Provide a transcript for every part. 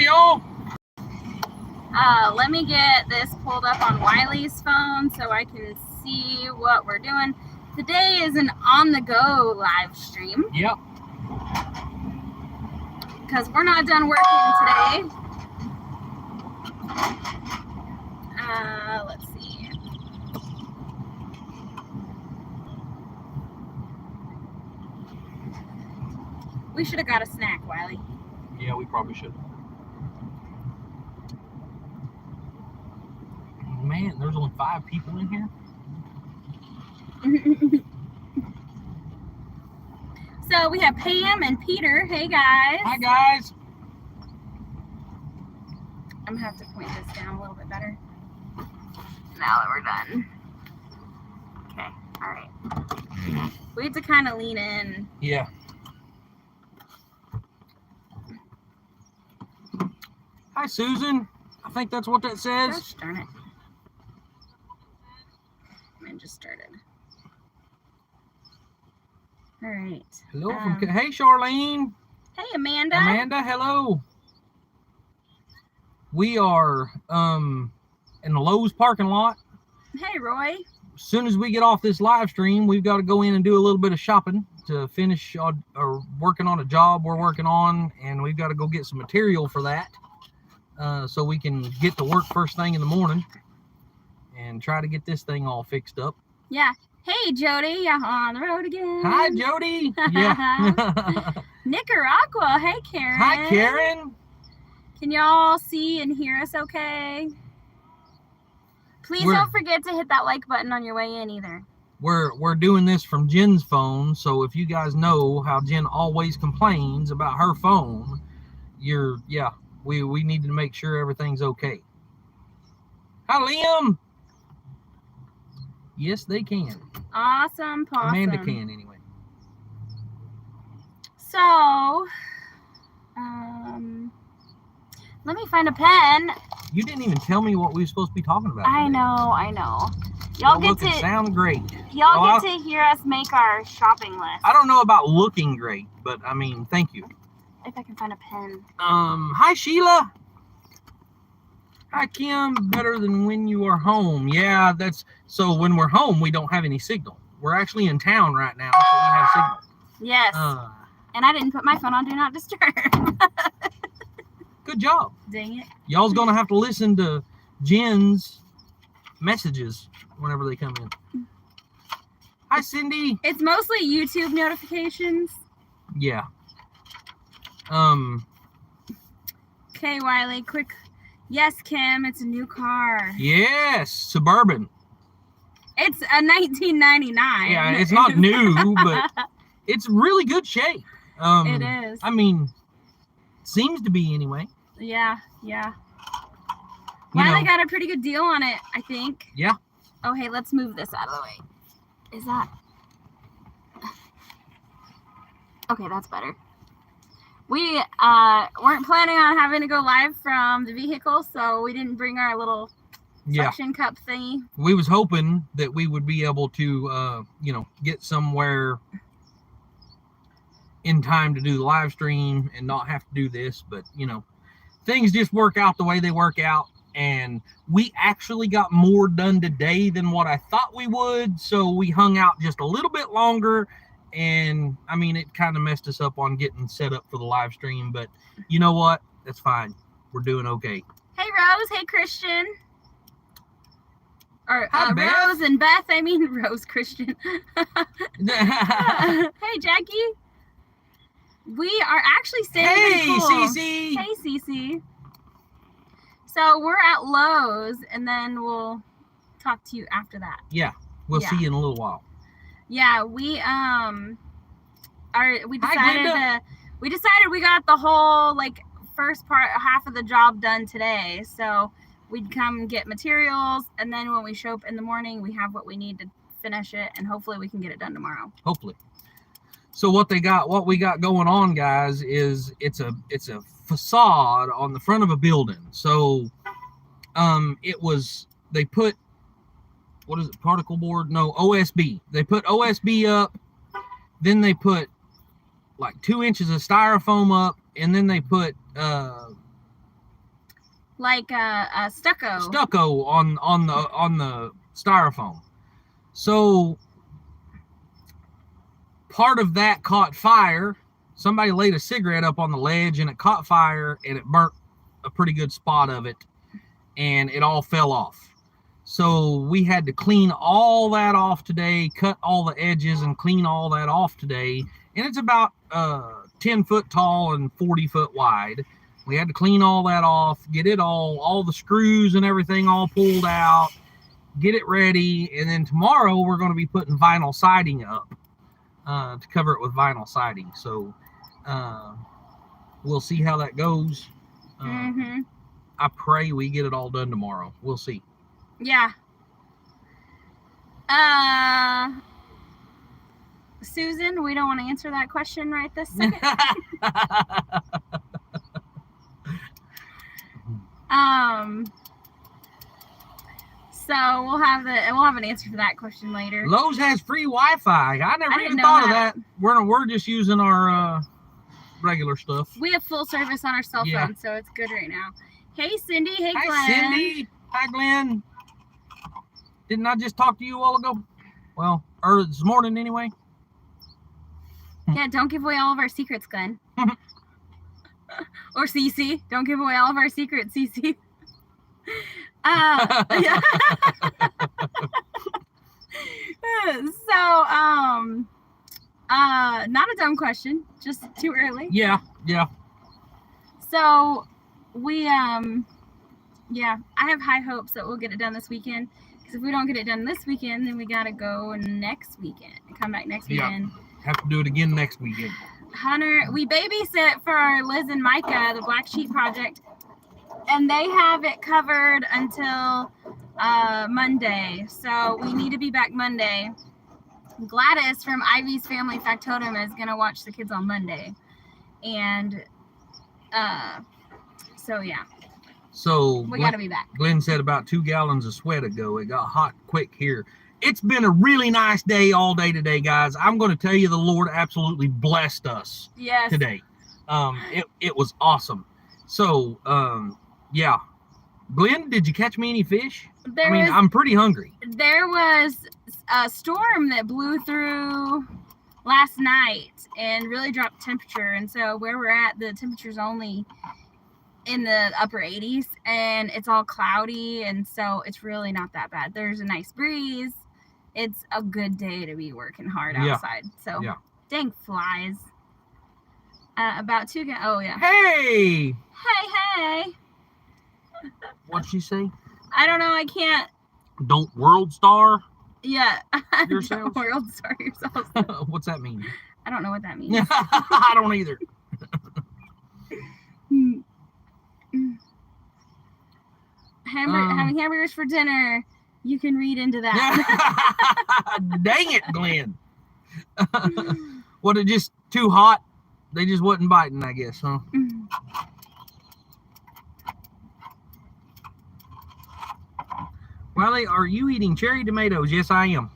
y'all. Let me get this pulled up on Wiley's phone so I can see what we're doing. Today is an on-the-go live stream. Yep. Because we're not done working today. Let's see. We should have got a snack, Wiley. Yeah, we probably should. Man, there's only 5 people in here. So we have Pam and Peter. Hey guys. Hi guys. I'm gonna have to point this down a little bit better. Now that we're done. Okay, all right. We have to kind of lean in. Yeah. Hi Susan. I think that's what that says. Gosh darn it. Mine just started. All right. Hello from hey Charlene. Hey Amanda. Amanda, hello. We are in the Lowe's parking lot. Hey Roy. As soon as we get off this live stream, we've got to go in and do a little bit of shopping to finish or working on a job we're working on, and we've got to go get some material for that so we can get to work first thing in the morning and try to get this thing all fixed up. Yeah. Hey Jody, I'm on the road again. Hi Jody. Yeah. Nicaragua. Hey Karen. Hi Karen. Can y'all see and hear us okay? Please don't forget to hit that like button on your way in either. We're doing this from Jen's phone, so if you guys know how Jen always complains about her phone, we need to make sure everything's okay. Hi Liam. Yes, they can. Awesome, possum. Amanda can anyway. So, let me find a pen. You didn't even tell me what we were supposed to be talking about today. I know. Y'all get to sound great. Y'all get to hear us make our shopping list. I don't know about looking great, but I mean, thank you. If I can find a pen. Hi Sheila. Hi Kim. Better than when you are home. Yeah, that's so. When we're home, we don't have any signal. We're actually in town right now, so we have signal. Yes. And I didn't put my phone on Do Not Disturb. Good job. Dang it. Y'all's gonna have to listen to Jen's messages whenever they come in. Hi Cindy. It's mostly YouTube notifications. Yeah. Okay, Wiley, quick. Yes, Kim, it's a new car. Yes, Suburban. It's a 1999. Yeah, it's not new, but it's really good shape. It is. I mean, seems to be anyway. Yeah. Wiley got a pretty good deal on it, I think. Yeah. Oh, hey, let's move this out of the way. Is that... Okay, that's better. We weren't planning on having to go live from the vehicle, so we didn't bring our little suction cup thingy. We was hoping that we would be able to, get somewhere in time to do the live stream and not have to do this, but, things just work out the way they work out, and we actually got more done today than what I thought we would, so we hung out just a little bit longer. And I mean, it kind of messed us up on getting set up for the live stream, but you know what? That's fine. We're doing okay. Hey, Rose. Hey, Christian. Or Hi, Rose and Beth. I mean, Rose Christian. Hey, Jackie. We are actually staying in the pool. Cece. Hey, Cece. So we're at Lowe's, and then we'll talk to you after that. Yeah, we'll see you in a little while. Yeah, we decided we got the whole first half of the job done today. So we'd come get materials, and then when we show up in the morning, we have what we need to finish it, and hopefully we can get it done tomorrow. Hopefully. So what we got going on, guys, is it's a facade on the front of a building. So they put, what is it, particle board? No, OSB. They put OSB up, then they put 2 inches of styrofoam up, and then they put Like a stucco. Stucco on the styrofoam. So part of that caught fire. Somebody laid a cigarette up on the ledge and it caught fire and it burnt a pretty good spot of it and it all fell off. So we had to clean all that off today, cut all the edges and clean all that off today. And it's about 10 foot tall and 40 foot wide. We had to clean all that off, get it all the screws and everything all pulled out, get it ready. And then tomorrow we're going to be putting vinyl siding up to cover it with vinyl siding. So we'll see how that goes. I pray we get it all done tomorrow. We'll see. Yeah. Susan, we don't want to answer that question right this second. So we'll have an answer for that question later. Lowe's has free Wi-Fi. I never even thought of that. We're just using our regular stuff. We have full service on our cell phone, so it's good right now. Hey Cindy, hey Glenn. Hi Cindy. Hi Glenn. Didn't I just talk to you a while ago? Well, early this morning anyway. Yeah, don't give away all of our secrets, Glenn. Or Cece. Don't give away all of our secrets, Cece. Yeah. So, not a dumb question, just too early. Yeah. So, we, I have high hopes that we'll get it done this weekend. Because if we don't get it done this weekend, then we gotta go next weekend. Come back next weekend. Have to do it again next weekend. Hunter, we babysit for Liz and Micah, the Black Sheep Project, and they have it covered until Monday. So we need to be back Monday. Gladys from Ivy's Family Factotum is gonna watch the kids on Monday, and so yeah. So we gotta be back. Glenn said about 2 gallons of sweat ago. It got hot quick here. It's been a really nice day all day today, guys. I'm going to tell you the Lord absolutely blessed us today. It was awesome. So, yeah. Glenn, did you catch me any fish? I'm pretty hungry. There was a storm that blew through last night and really dropped temperature. And so where we're at, the temperature's only in the upper 80s and it's all cloudy. And so it's really not that bad. There's a nice breeze. It's a good day to be working hard outside. So, dang flies. About 2 oh yeah. Hey! Hey! What'd she say? I don't know. I can't. Don't world star? Yeah. Yourself? Don't world star yourself. What's that mean? I don't know what that means. I don't either. Having hamburgers for dinner. You can read into that. Dang it, Glenn. Was it just too hot? They just wasn't biting, I guess, huh? Wiley, are you eating cherry tomatoes? Yes, I am.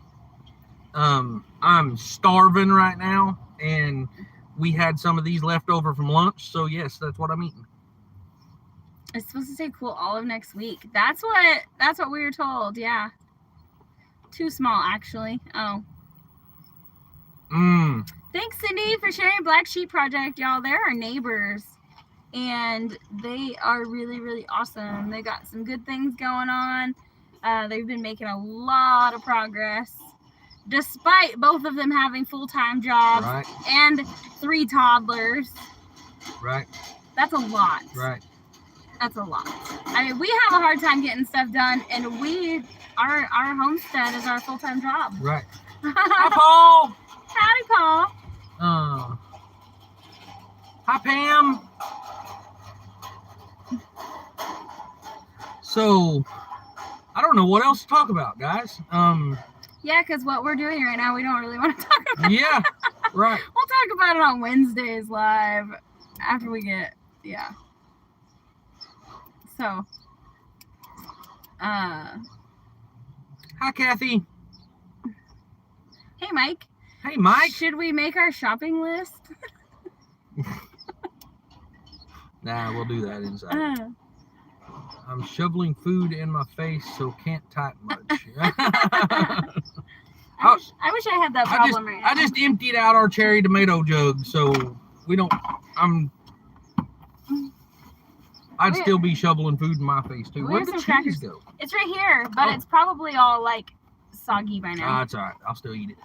I'm starving right now, and we had some of these left over from lunch, so yes, that's what I'm eating. It's supposed to say cool all of next week. That's what we were told. Yeah. Too small, actually. Oh. Thanks, Cindy, for sharing Black Sheep Project, y'all. They're our neighbors, and they are really, really awesome. They got some good things going on. They've been making a lot of progress, despite both of them having full-time jobs and 3 toddlers. Right. That's a lot. Right. That's a lot. I mean, we have a hard time getting stuff done, and our homestead is our full-time job. Right. Hi, Paul. Howdy, Paul. Hi, Pam. So, I don't know what else to talk about, guys. Yeah, because what we're doing right now, we don't really want to talk about. Yeah, right. We'll talk about it on Wednesdays live after we get, So, hi, Kathy. Hey, Mike. Hey, Mike. Should we make our shopping list? Nah, we'll do that inside. I'm shoveling food in my face, so can't type much. I wish I had that problem right now. I just emptied out our cherry tomato jug, so we don't. I'd still be shoveling food in my face too. Where'd the cheese crackers go? It's right here, but it's probably all like soggy by now. It's all right. I'll still eat it.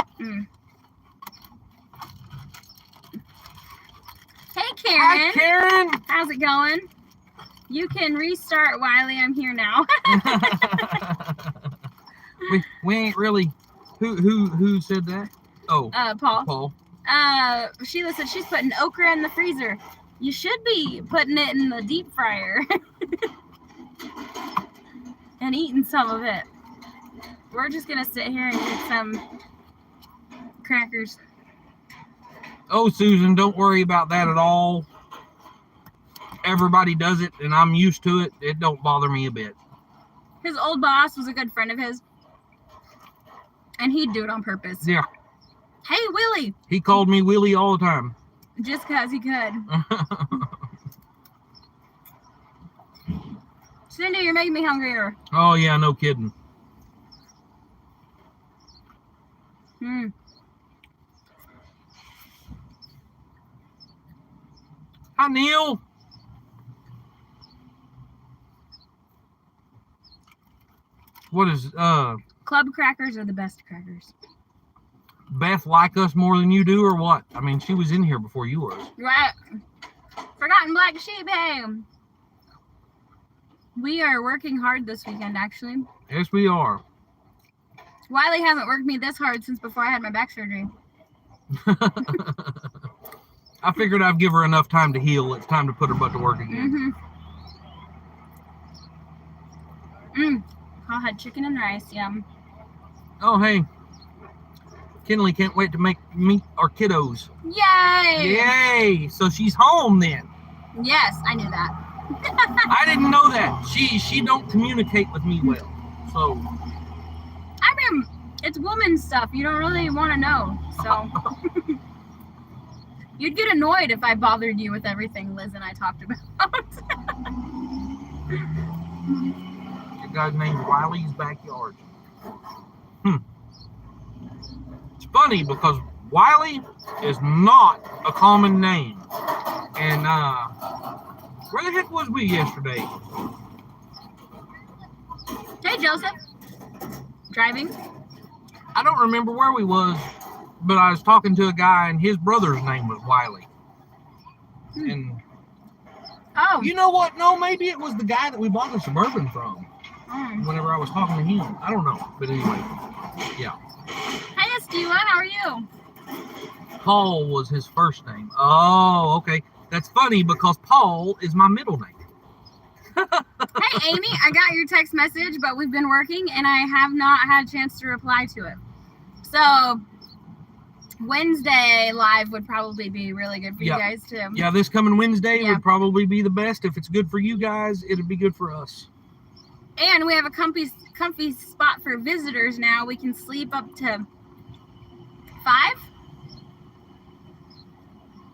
Hey, Karen. Hi, Karen. How's it going? You can restart, Wiley. I'm here now. we ain't really. Who said that? Oh, Paul. Paul. Sheila said she's putting okra in the freezer. You should be putting it in the deep fryer and eating some of it. We're just gonna sit here and eat some crackers. Oh, Susan, don't worry about that at all. Everybody does it, and I'm used to it. It don't bother me a bit. His old boss was a good friend of his, and he'd do it on purpose. Yeah. Hey, Willie. He called me Willie all the time. Just because he could. Cindy, you're making me hungrier. Oh, yeah, no kidding. Hi, Neil. What is, Club crackers are the best crackers. Beth like us more than you do, or what? I mean, she was in here before you was. Right. Forgotten black sheep, hey. We are working hard this weekend, actually. Yes, we are. Wiley hasn't worked me this hard since before I had my back surgery. I figured I'd give her enough time to heal. It's time to put her butt to work again. I had chicken and rice, yum. Oh, hey. Kinley can't wait to meet our kiddos. Yay! Yay! So she's home then. Yes, I knew that. I didn't know that. She don't communicate with me well. So I mean, it's woman stuff. You don't really want to know. So you'd get annoyed if I bothered you with everything Liz and I talked about. The guy's named Wiley's Backyard. It's funny because Wiley is not a common name. And where the heck was we yesterday? Hey, Joseph. Driving? I don't remember where we was, but I was talking to a guy and his brother's name was Wiley. And you know what? No, maybe it was the guy that we bought the Suburban from. Whenever I was talking to him. I don't know. But anyway, yeah. Hey, Estela, how are you? Paul was his first name. Oh, okay. That's funny because Paul is my middle name. Hey, Amy, I got your text message, but we've been working and I have not had a chance to reply to it. So Wednesday live would probably be really good for you guys too. Yeah, this coming Wednesday would probably be the best. If it's good for you guys, it'll be good for us. And we have a comfy spot for visitors now. We can sleep up to 5.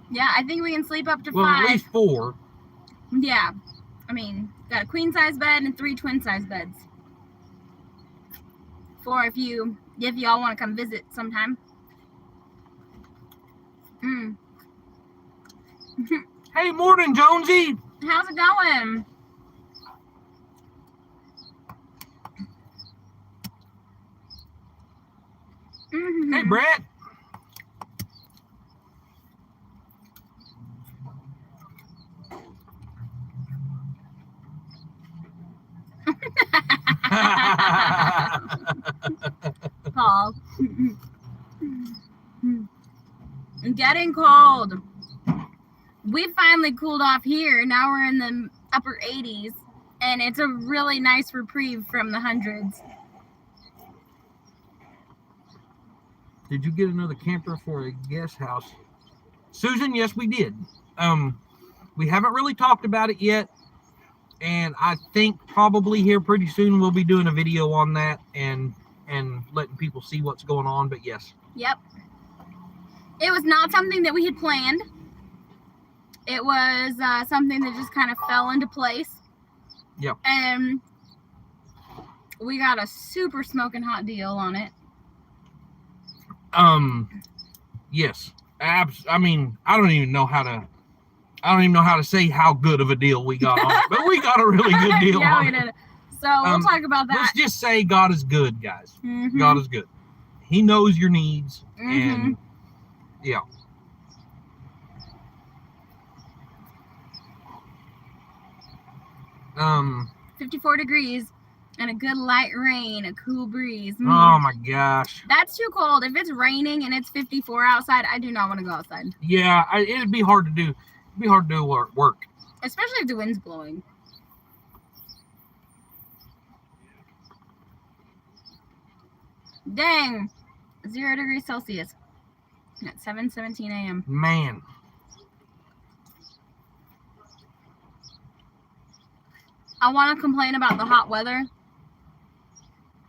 Yeah, I think we can sleep up to 5. Well, at least 4. Yeah. I mean, got a queen size bed and 3 twin size beds. For if y'all want to come visit sometime. Hey, morning, Jonesy. How's it going? Hey, Brett. Paul. Getting cold. We finally cooled off here. Now we're in the upper 80s, and it's a really nice reprieve from the hundreds. Did you get another camper for a guest house? Susan, yes, we did. We haven't really talked about it yet. And I think probably here pretty soon we'll be doing a video on that and letting people see what's going on. But yes. Yep. It was not something that we had planned. It was something that just kind of fell into place. Yep. And we got a super smoking hot deal on it. Yes. I mean, I don't even know how to say how good of a deal we got on it, but we got a really good deal Yeah, on we it. did. So we'll talk about that. Let's just say God is good, guys. Mm-hmm. God is good. He knows your needs, Mm-hmm. and yeah. 54 degrees and a good light rain, a cool breeze. Oh my gosh. That's too cold. If it's raining and it's 54 outside, I do not want to go outside. Yeah, it'd be hard to do. It'd be hard to do work. Especially if the wind's blowing. Dang. 0 degrees Celsius at 7:17 a.m. Man. I want to complain about the hot weather,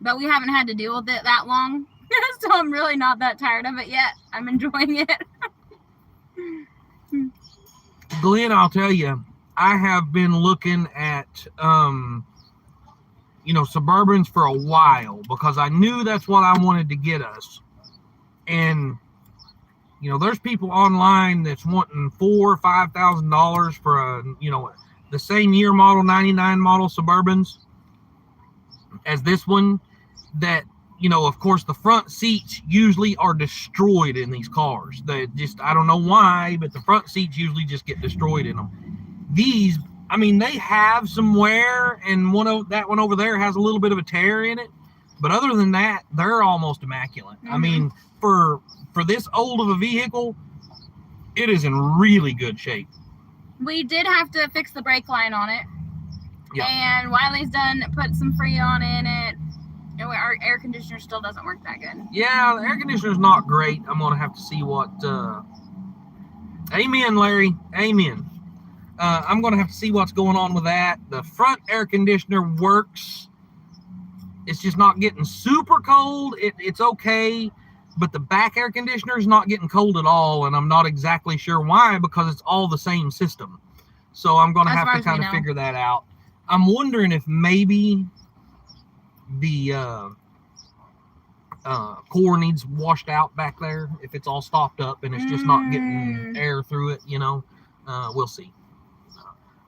but we haven't had to deal with it that long. So I'm really not that tired of it yet. I'm enjoying it. Glenn, I'll tell you, I have been looking at, Suburbans for a while because I knew that's what I wanted to get us. And, there's people online that's wanting $4,000 or $5,000 for the same year model, 99 model Suburbans as this one that, of course, the front seats usually are destroyed in these cars. I don't know why, but the front seats usually just get destroyed in them. These, they have some wear, and that one over there has a little bit of a tear in it. But other than that, they're almost immaculate. Mm-hmm. For this old of a vehicle, it is in really good shape. We did have to fix the brake line on it. Yeah. And Wiley's put some Freon in it. And our air conditioner still doesn't work that good. Yeah, the air conditioner's not great. I'm going to have to see what... Amen, Larry. Amen. I'm going to have to see what's going on with that. The front air conditioner works. It's just not getting super cold. It's okay. But the back air conditioner is not getting cold at all. And I'm not exactly sure why, because it's all the same system. So I'm going to have to kind of figure that out. I'm wondering if maybe the core needs washed out back there, if it's all stopped up and it's just not getting air through it, we'll see.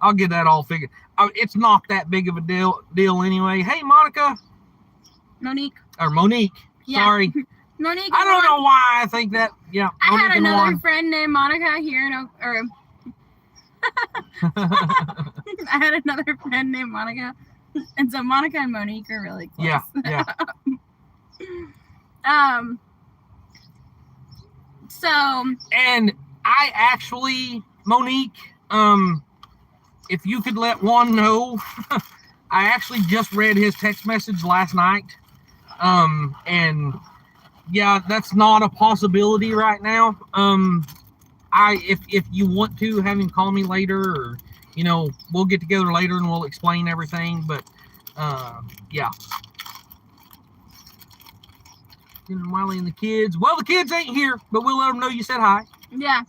I'll get that all figured. It's not that big of a deal anyway. Hey, Monique. Yeah. Sorry. Monique. I don't know why I think that. Yeah. I had another friend named Monica here, I had another friend named Monica, and so Monica and Monique are really close. Yeah. So. And I actually, Monique, if you could let Juan know, I actually just read his text message last night, and yeah, that's not a possibility right now. If you want to have him call me later, or we'll get together later and we'll explain everything. But yeah. And Wiley and the kids. Well, the kids ain't here, but we'll let them know you said hi. Yeah.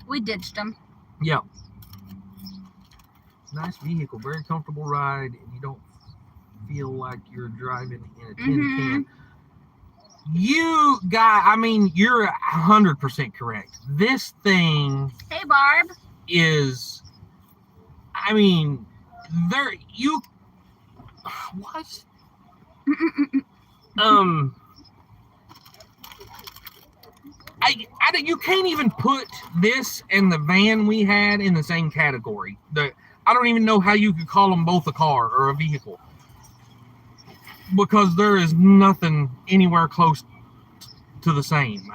We ditched them. Yeah. Nice vehicle, very comfortable ride, and you don't feel like you're driving in a tin can. You you're 100% correct. This thing, hey Barb, is, what? You can't even put this and the van we had in the same category. I don't even know how you could call them both a car or a vehicle, because there is nothing anywhere close to the same.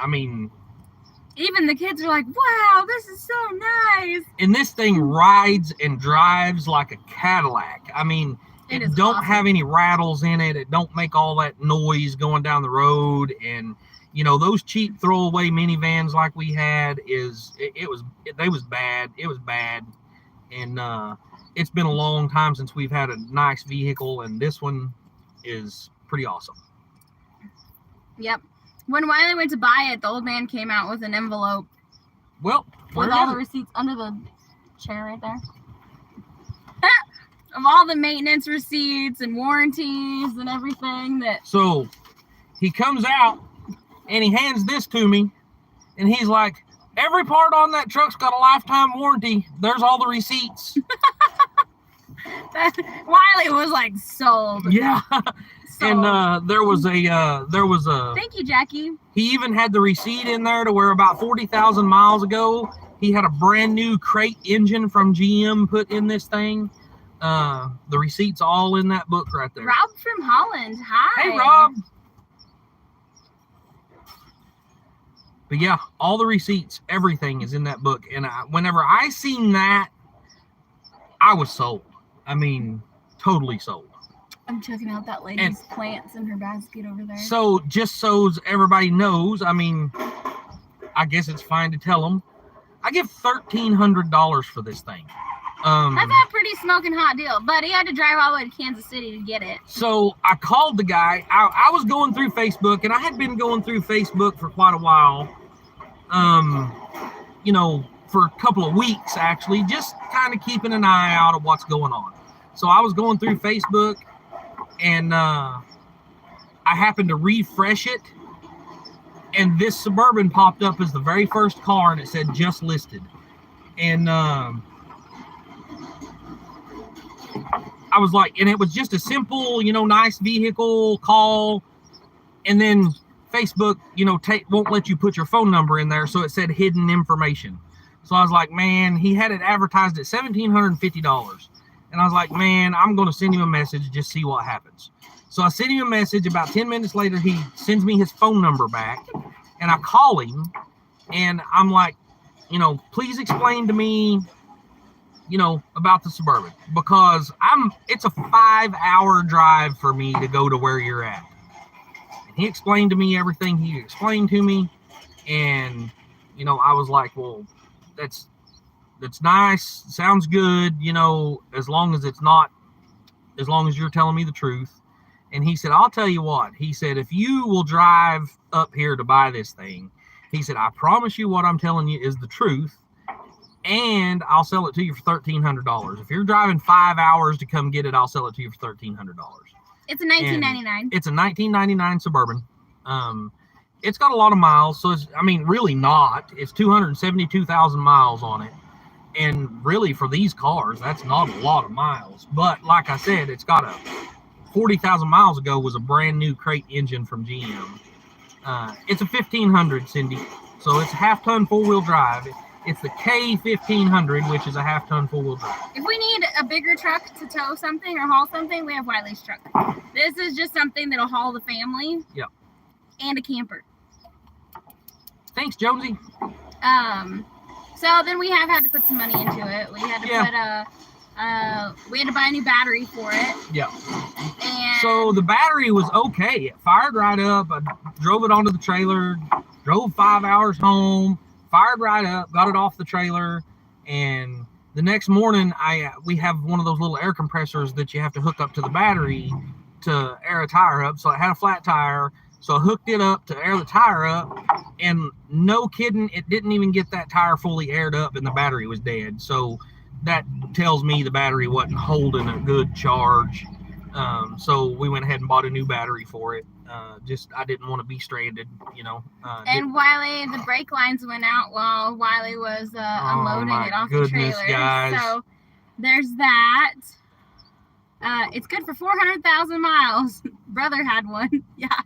Even the kids are like, wow, this is so nice. And this thing rides and drives like a Cadillac. It don't awesome. have any rattles in it. It don't make all that noise going down the road. And those cheap throwaway minivans like we had, they was bad. It was bad. And it's been a long time since we've had a nice vehicle, and this one is pretty awesome. Yep. When Wiley went to buy it, the old man came out with an envelope. Well, with all the receipts under the chair right there. of all the maintenance receipts and warranties and everything that. So he comes out and he hands this to me, and he's like, every part on that truck's got a lifetime warranty. There's all the receipts. Wiley was like sold. Yeah. Sold. And there was a Thank you, Jackie. he even had the receipt in there to where about 40,000 miles ago, he had a brand new crate engine from GM put in this thing. The receipt's all in that book right there. Rob from Holland. Hi. Hey, Rob. But yeah, all the receipts, everything is in that book. And whenever I seen that, I was sold. I mean, totally sold. I'm checking out that lady's plants in her basket over there. So just so everybody knows, I mean, I guess it's fine to tell them, I give $1,300 for this thing. That's a pretty smoking hot deal, but he had to drive all the way to Kansas City to get it. So I called the guy. I was going through Facebook, and I had been going through Facebook for quite a while. You know, for a couple of weeks actually, just kind of keeping an eye out of what's going on. So I was going through Facebook, and I happened to refresh it, and this Suburban popped up as the very first car, and it said just listed. And I was like, and it was just a simple, you know, nice vehicle call, and then Facebook, you know, won't let you put your phone number in there, so it said hidden information. So I was like, man, he had it advertised at $1,750. And I was like, man, I'm going to send him a message, just see what happens. So I sent him a message. About 10 minutes later, he sends me his phone number back, and I call him, and I'm like, you know, please explain to me, you know, about the Suburban, because it's a 5-hour drive for me to go to where you're at. And he explained to me everything he explained to me, and, you know, I was like, well, that's nice, sounds good, you know, as long as you're telling me the truth. And he said, I'll tell you what, he said, if you will drive up here to buy this thing, he said, I promise you what I'm telling you is the truth, and I'll sell it to you for $1,300. If you're driving 5 hours to come get it, I'll sell it to you for $1,300. It's a 1999. It's a 1999 Suburban. It's got a lot of miles, so it's, I mean, really not. It's 272,000 miles on it. And really, for these cars, that's not a lot of miles. But like I said, it's got 40,000 miles ago was a brand new crate engine from GM. It's a 1500, Cindy. So it's a half-ton four-wheel drive. It's the K1500, which is a half-ton four-wheel drive. If we need a bigger truck to tow something or haul something, we have Wiley's truck. This is just something that'll haul the family. Yep. And a camper. Thanks, Jonesy. So then we have had to put some money into it. We had to we had to buy a new battery for it. Yeah. And so the battery was okay. It fired right up. I drove it onto the trailer, drove 5 hours home, fired right up, got it off the trailer, and the next morning we have one of those little air compressors that you have to hook up to the battery to air a tire up. So it had a flat tire. So I hooked it up to air the tire up, and no kidding, it didn't even get that tire fully aired up, and the battery was dead. So that tells me the battery wasn't holding a good charge. So we went ahead and bought a new battery for it. I didn't want to be stranded, you know. And Wiley, the brake lines went out while Wiley was unloading it off the trailer. Guys. So there's that. It's good for 400,000 miles. Brother had one. Yeah.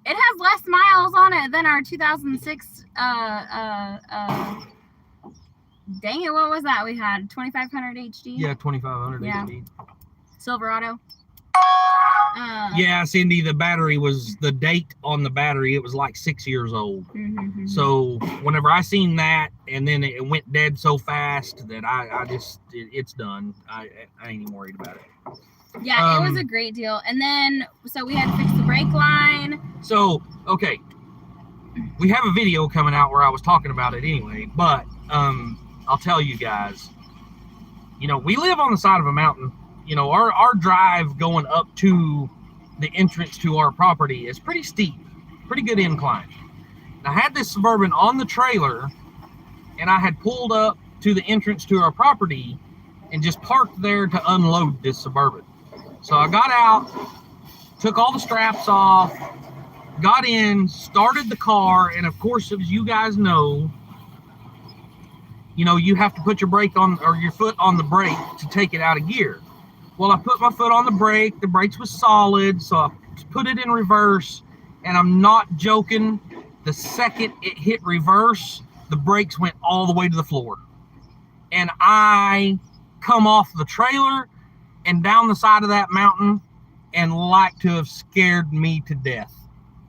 It has less miles on it than our 2006, dang it, what was that we had? 2500 HD? Yeah, 2500 HD. Silverado. Yeah, Cindy, the battery was, the date on the battery, it was like 6 years old. Mm-hmm. So whenever I seen that, and then it went dead so fast that I just, it's done. I ain't even worried about it. Yeah, it was a great deal. And then, so we had to fix the brake line. So, okay. We have a video coming out where I was talking about it anyway, but I'll tell you guys, you know, we live on the side of a mountain. You know, our drive going up to the entrance to our property is pretty steep, pretty good incline. And I had this Suburban on the trailer, and I had pulled up to the entrance to our property, and just parked there to unload this Suburban. So I got out, took all the straps off, got in, started the car, and of course, as you guys know, you have to put your brake on, or your foot on the brake to take it out of gear. Well, I put my foot on the brake. The brakes was solid, so I put it in reverse, and I'm not joking. The second it hit reverse, the brakes went all the way to the floor. And I come off the trailer and down the side of that mountain, and like to have scared me to death.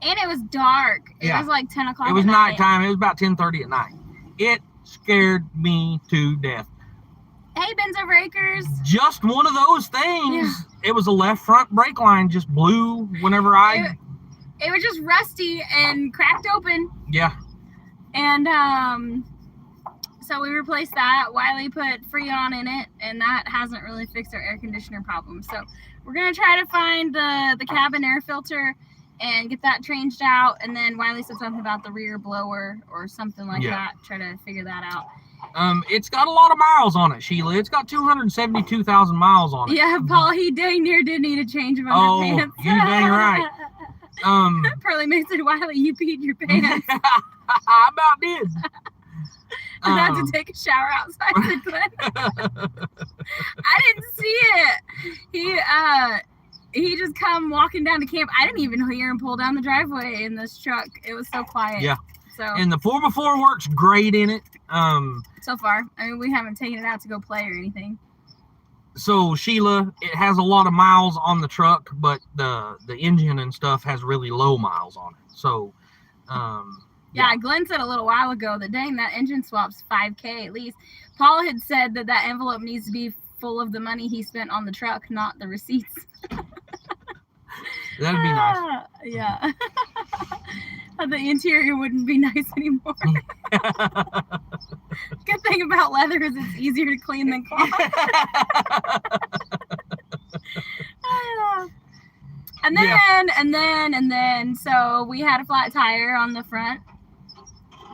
And it was dark. It was like 10 o'clock. It was nighttime. It was about 10:30 at night. It scared me to death. Hey, Benzo Breakers. Just one of those things. Yeah. It was a left front brake line just blew whenever It was just rusty and cracked open. Yeah. And so we replaced that. Wiley put Freon in it, and that hasn't really fixed our air conditioner problem. So we're gonna try to find the cabin air filter and get that changed out. And then Wiley said something about the rear blower or something like that. Try to figure that out. It's got a lot of miles on it, Sheila. It's got 272,000 miles on it. Yeah, Paul, he dang near did need a change of underpants. Oh, you dang right. Pearly May said, Wiley, you peed your pants. I about did. I had to take a shower outside. I didn't see it. He just come walking down to camp. I didn't even hear him pull down the driveway in this truck. It was so quiet. Yeah. So and the 4x4 works great in it. So far, I mean, we haven't taken it out to go play or anything. So Sheila, it has a lot of miles on the truck, but the engine and stuff has really low miles on it. So, yeah, Glenn said a little while ago that dang, that engine swap's $5,000 at least. Paul had said that envelope needs to be full of the money he spent on the truck, not the receipts. That'd be nice. Yeah. The interior wouldn't be nice anymore. Good thing about leather is it's easier to clean than cloth. And then, so we had a flat tire on the front,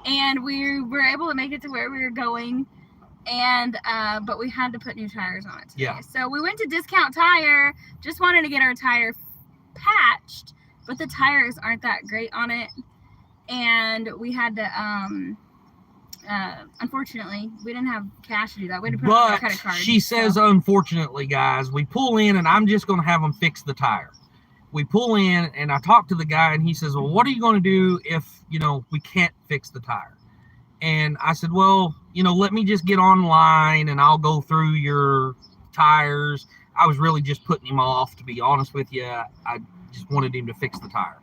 and we were able to make it to where we were going, and but we had to put new tires on it today. Yeah. So we went to Discount Tire, just wanted to get our tire patched, but the tires aren't that great on it, and we had to unfortunately we didn't have cash to do that. We had to put it on a credit card. She says, unfortunately, guys, we pull in and I'm just going to have them fix the tire. We pull in and I talk to the guy and he says, well, what are you going to do if we can't fix the tire? And I said, well, let me just get online and I'll go through your tires. I was really just putting him off, to be honest with you. I just wanted him to fix the tire.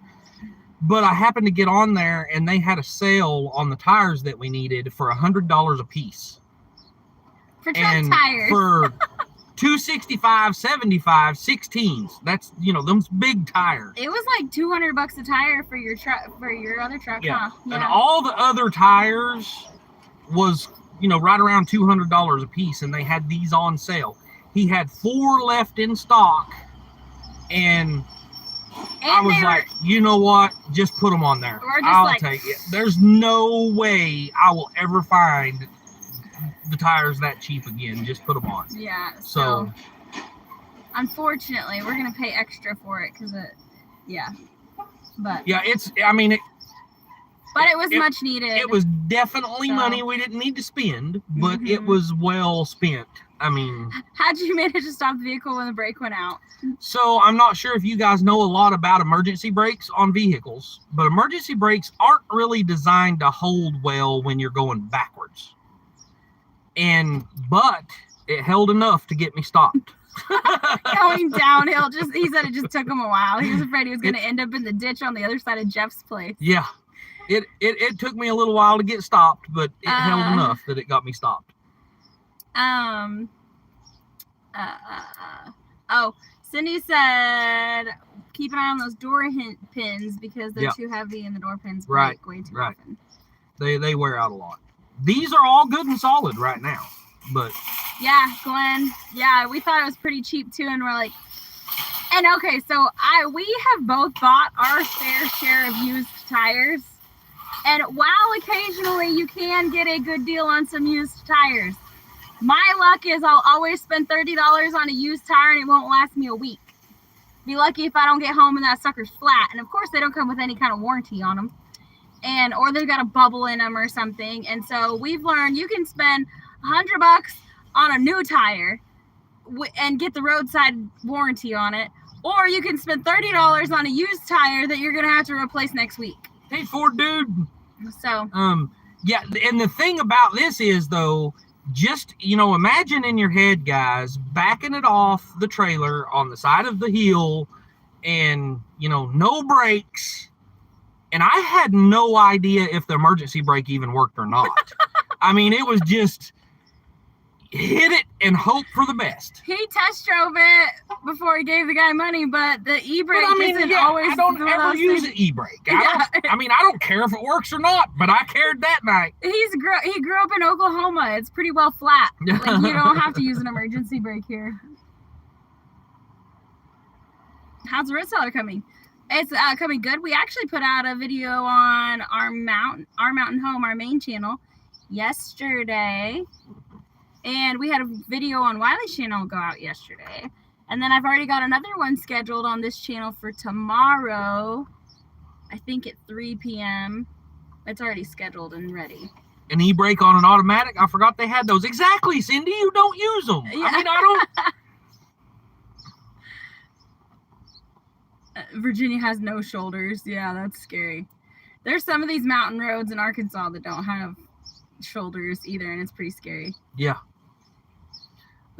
But I happened to get on there, and they had a sale on the tires that we needed for $100 a piece. For truck tires. For 265, 75, 16s. That's, those big tires. It was like $200 a tire for your truck, for your other truck, yeah. Huh? Yeah. And all the other tires was, right around $200 a piece, and they had these on sale. He had 4 left in stock, and I was like, you know what? Just put them on there. I'll take it. There's no way I will ever find the tires that cheap again. Just put them on. Yeah. So unfortunately, we're going to pay extra for it because But yeah, but it was much needed. It was definitely money we didn't need to spend, but it was well spent. How'd you manage to stop the vehicle when the brake went out? So I'm not sure if you guys know a lot about emergency brakes on vehicles, but emergency brakes aren't really designed to hold well when you're going backwards. But it held enough to get me stopped. Going downhill, he said it just took him a while. He was afraid he was going to end up in the ditch on the other side of Jeff's place. Yeah. It took me a little while to get stopped, but it held enough that it got me stopped. Cindy said keep an eye on those door pins because they're too heavy and the door pins break way too often. They wear out a lot. These are all good and solid right now, but yeah, Glenn. Yeah, we thought it was pretty cheap too, and we're like, and okay, so we have both bought our fair share of used tires, and while occasionally you can get a good deal on some used tires, My luck is I'll always spend $30 on a used tire and it won't last me a week. Be lucky if I don't get home and that sucker's flat. And of course they don't come with any kind of warranty on them. Or they've got a bubble in them or something. And so we've learned you can spend $100 on a new tire and get the roadside warranty on it. Or you can spend $30 on a used tire that you're going to have to replace next week. Hey, Ford dude. So. Yeah, and the thing about this is, though, just, imagine in your head, guys, backing it off the trailer on the side of the hill and, no brakes. And I had no idea if the emergency brake even worked or not. I mean, it was just hit it and hope for the best. He test drove it before he gave the guy money, but the e-brake isn't always. I don't ever use an e-brake. I don't care if it works or not, but I cared that night. He grew up in Oklahoma. It's pretty well flat. Like, you don't have to use an emergency brake here. How's the road seller coming? It's coming good. We actually put out a video on our mountain home, our main channel, yesterday. And we had a video on Wiley's channel go out yesterday. And then I've already got another one scheduled on this channel for tomorrow. I think at 3 p.m. It's already scheduled and ready. An e-brake on an automatic? I forgot they had those. Exactly, Cindy. You don't use them. Yeah. I mean, I don't. Virginia has no shoulders. Yeah, that's scary. There's some of these mountain roads in Arkansas that don't have shoulders either, and it's pretty scary. Yeah.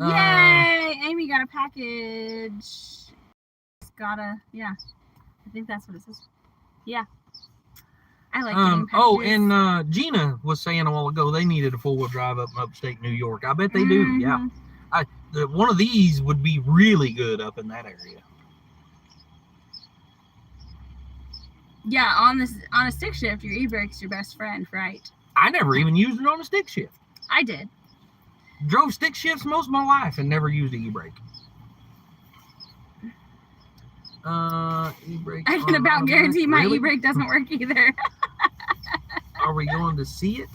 Yay! Amy got a package. I think that's what it says. Yeah. I like getting packages. Oh, and Gina was saying a while ago they needed a four-wheel drive up in upstate New York. I bet they do. Yeah. One of these would be really good up in that area. Yeah, on a stick shift, your e-brake's your best friend, right? I never even used it on a stick shift. I did. Drove stick shifts most of my life and never used an e-brake. E-brake. I can about guarantee my e-brake doesn't work either. Are we going to see it?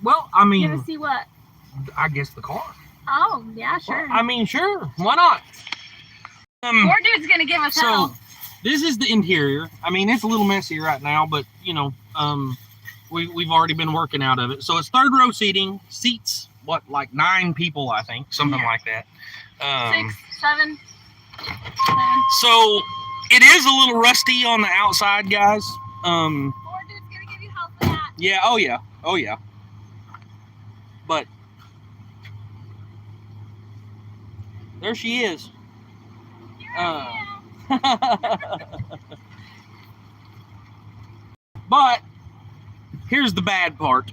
Well, I mean. You're going to see what? I guess the car. Oh, yeah, sure. Well, I mean, sure. Why not? Poor dude's going to give us hell. This is the interior. I mean, it's a little messy right now, but, we've already been working out of it. So it's third row seating, seats, like 9 people, I think, something like that. 6, 7. So it is a little rusty on the outside, guys. Poor dude's gonna give you help for that. Yeah, oh yeah. But there she is. But here's the bad part.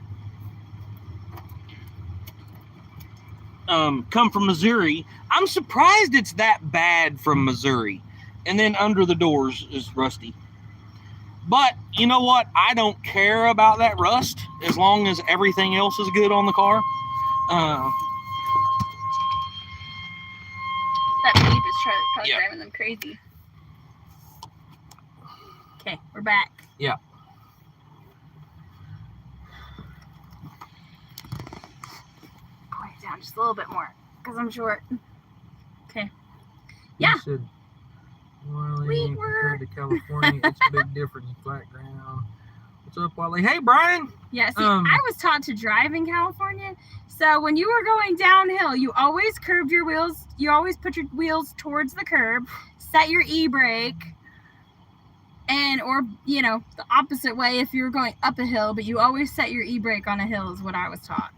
Come from Missouri. I'm surprised it's that bad from Missouri. And then under the doors is rusty. But you know what? I don't care about that rust as long as everything else is good on the car. That beep is probably driving them crazy. Okay, we're back. Yeah. Down just a little bit more because I'm short. Okay. Yeah. You said, Wiley, compared to California, it's a big difference in flat ground. What's up, Wiley? Hey, Brian. Yeah, see, I was taught to drive in California. So when you were going downhill, you always curved your wheels. You always put your wheels towards the curb, set your e-brake, or the opposite way if you were going up a hill, but you always set your e-brake on a hill is what I was taught.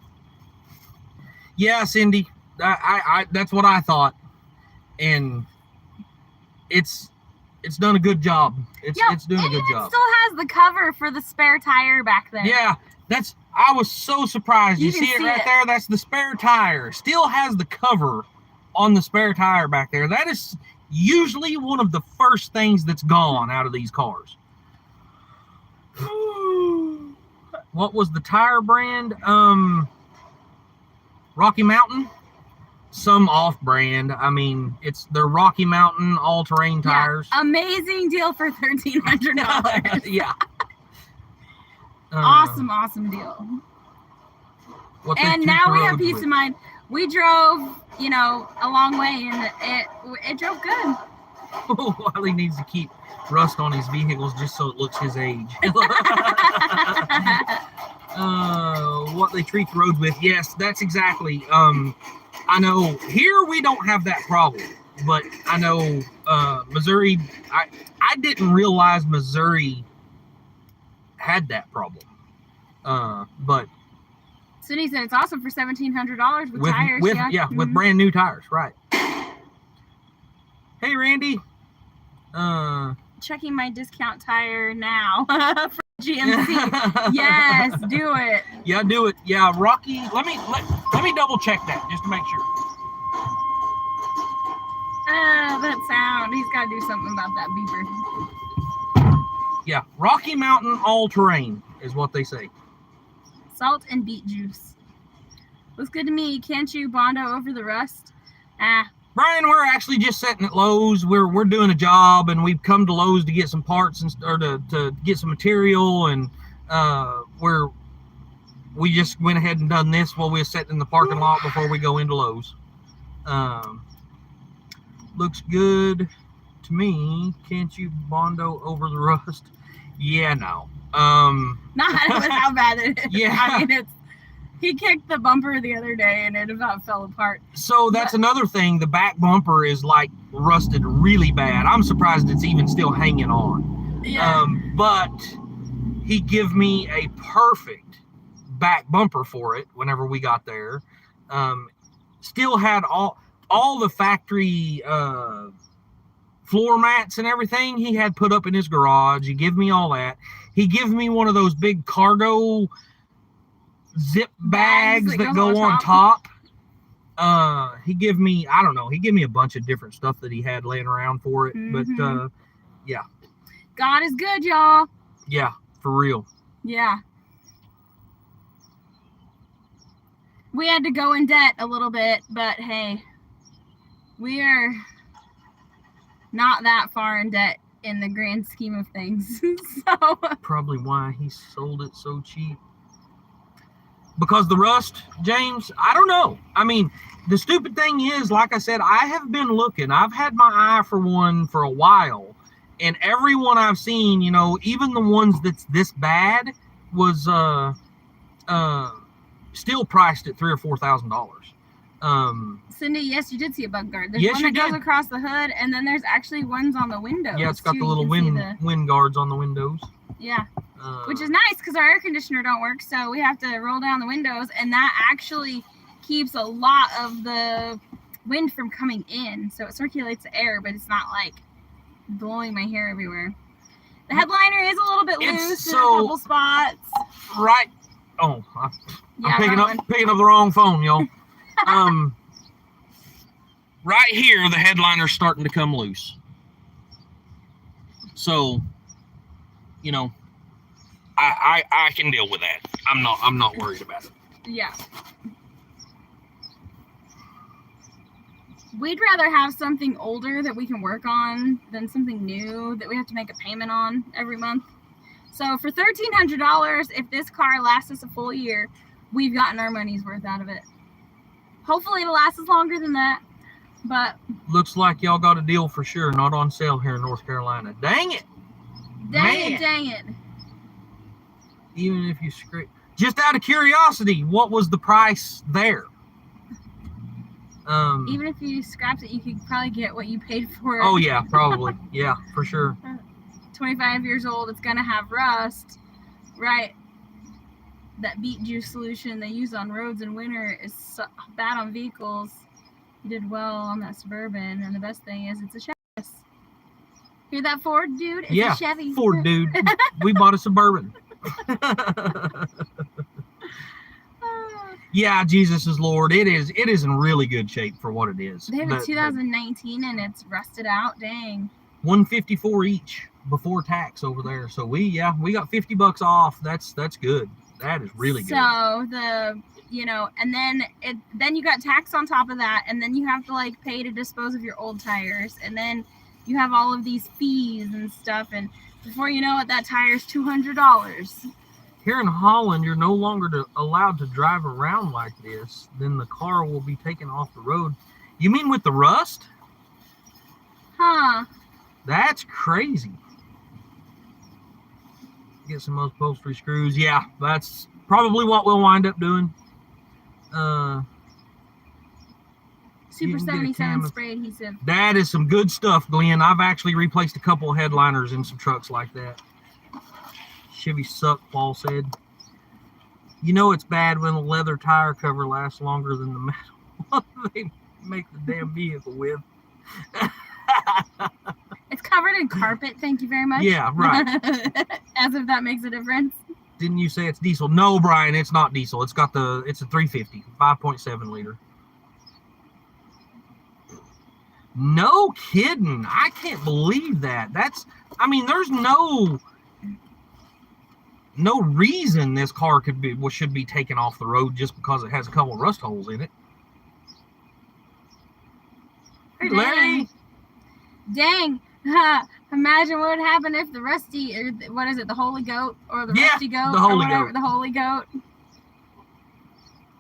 Yeah, Cindy, I that's what I thought, and it's done a good job. It's doing a good job. It still has the cover for the spare tire back there. Yeah, I was so surprised. You see it right there? That's the spare tire. Still has the cover on the spare tire back there. That is usually one of the first things that's gone out of these cars. What was the tire brand? Rocky Mountain, some off-brand. I mean, they're Rocky Mountain all-terrain tires. Amazing deal for $1,300. Yeah. Awesome deal. And now we have peace of mind. We drove, you know, a long way, and it drove good. Wiley needs to keep rust on his vehicles just so it looks his age. What they treat the roads with. Yes, that's exactly. I know here we don't have that problem, but I know Missouri, I didn't realize Missouri had that problem. But Cindy said it's awesome for $1,700 with tires. With brand new tires, right. Hey, Randy. Checking my discount tire now for GMC. Yes, do it. Yeah, do it. Yeah, Rocky. Let me double check that just to make sure. That sound. He's got to do something about that beeper. Yeah, Rocky Mountain all-terrain is what they say. Salt and beet juice. Looks good to me. Can't you Bondo over the rust? Brian, we're actually just sitting at Lowe's. We're doing a job, and we've come to Lowe's to get some parts or to get some material, and we just went ahead and done this while we were sitting in the parking lot before we go into Lowe's. Looks good to me. Can't you Bondo over the rust? Yeah, no. Not with how bad it is. Yeah. I mean, he kicked the bumper the other day and it about fell apart. So that's another thing. The back bumper is like rusted really bad. I'm surprised it's even still hanging on. Yeah. But he gave me a perfect back bumper for it whenever we got there. Still had all the factory floor mats and everything he had put up in his garage. He gave me all that. He gave me one of those big cargo zip bags that go on top. He gave me, I don't know, he gave me a bunch of different stuff that he had laying around for it. But yeah. God is good, y'all. Yeah, for real. Yeah. We had to go in debt a little bit, but hey, we are not that far in debt in the grand scheme of things. So probably why he sold it so cheap. Because the rust, James, I don't know. I mean, the stupid thing is, like I said, I have been looking. I've had my eye for one for a while. And every one I've seen, you know, even the ones that's this bad was still priced at $3,000 or $4,000. Cindy, yes, you did see a bug guard. There's yes, one that goes across the hood, and then there's actually ones on the windows. Yeah, it's got the little wind guards on the windows. Yeah. Which is nice because our air conditioner don't work, so we have to roll down the windows, and that actually keeps a lot of the wind from coming in. So it circulates the air, but it's not like blowing my hair everywhere. The headliner is a little bit loose in a couple spots. Right. Oh, I'm picking up the wrong phone, y'all. Right here, the headliner's starting to come loose. So, you know, I can deal with that. I'm not worried about it. Yeah. We'd rather have something older that we can work on than something new that we have to make a payment on every month. So for $1,300, if this car lasts us a full year, we've gotten our money's worth out of it. Hopefully it'll last us longer than that. But looks like y'all got a deal for sure, not on sale here in North Carolina. Dang it. Dang it. Even if you scrape. Just out of curiosity, what was the price there? Even if you scrapped it, you could probably get what you paid for it. Oh, yeah, probably. Yeah, for sure. 25 years old, it's going to have rust. Right. That beet juice solution they use on roads in winter is so bad on vehicles. You did well on that Suburban, and the best thing is it's a Chevy. Hear that, Ford dude? It's a Chevy. Ford dude. We bought a Suburban. Yeah, Jesus is Lord. It is in really good shape for what it is. They have a 2019 and it's rusted out. Dang. $154 each before tax over there. So we got $50 off. That's good. That is really good. So and then you got tax on top of that, and then you have to like pay to dispose of your old tires, and then you have all of these fees and stuff, and before you know it, that tire's $200. Here in Holland, you're no longer allowed to drive around like this. Then the car will be taken off the road. You mean with the rust? Huh. That's crazy. Get some upholstery screws. Yeah, that's probably what we'll wind up doing. Super 77 spray adhesive. That is some good stuff, Glenn. I've actually replaced a couple of headliners in some trucks like that. Chevy suck, Paul said. You know it's bad when the leather tire cover lasts longer than the metal they make the damn vehicle with. It's covered in carpet, thank you very much. Yeah, right. As if that makes a difference. Didn't you say it's diesel? No, Brian, it's not diesel. It's a 350, 5.7 liter. No kidding. I can't believe that. There's no reason this car should be taken off the road just because it has a couple of rust holes in it. Hey, Larry. Dang. Imagine what would happen if the rusty, or what is it, the holy goat, or the rusty goat, the holy or whatever, goat. the holy goat.